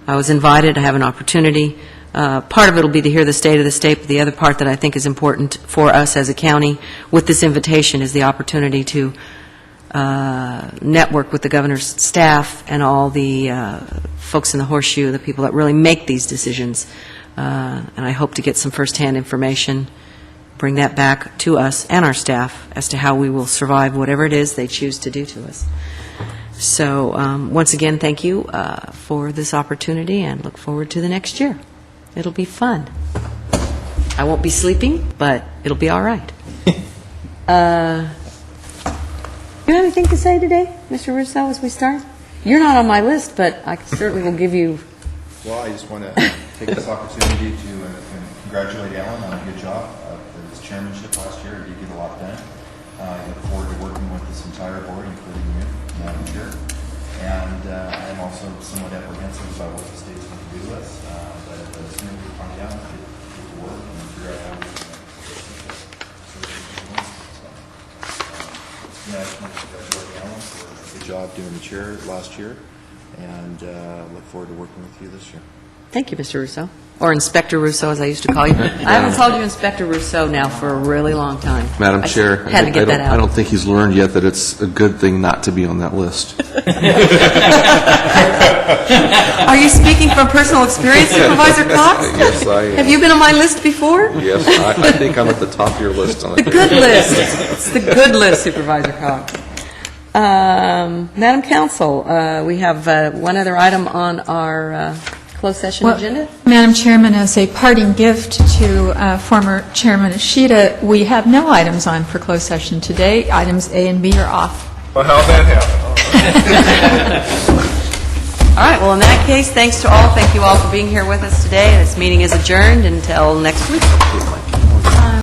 I was invited. I have an opportunity. Part of it will be to hear the state of the state, but the other part that I think is important for us as a county with this invitation is the opportunity to network with the governor's staff and all the folks in the horseshoe, the people that really make these decisions. And I hope to get some firsthand information, bring that back to us and our staff as to how we will survive whatever it is they choose to do to us. So once again, thank you for this opportunity, and look forward to the next year. It'll be fun. I won't be sleeping, but it'll be all right. You have anything to say today, Mr. Russo, as we start? You're not on my list, but I certainly will give you... Well, I just want to take this opportunity to congratulate Alan on a good job for his chairmanship last year. He did get a lot done. I look forward to working with this entire board, including you, Madam Chair. And I am also somewhat apprehensive about what the state's going to do with us. But as soon as we find out, get to work and figure out how we can I just want to congratulate Alan for a good job doing the chair last year, and look forward to working with you this year. Thank you, Mr. Russo. Or Inspector Russo, as I used to call you. I haven't called you Inspector Russo now for a really long time. Madam Chair, had to get that out. I don't think he's learned yet that it's a good thing not to be on that list. Are you speaking from personal experience, Supervisor Cox? Yes, I am. Have you been on my list before? Yes, I think I'm at the top of your list. On The good list. It's the good list, Supervisor Cox. Madam Counsel, we have one other item on our closed session agenda. Madam Chairman, as a parting gift to former Chairman Ishida, we have no items on for closed session today. Items A and B are off. Well, how'd that happen? All right, well, in that case, thanks to all. Thank you all for being here with us today. This meeting is adjourned until next week.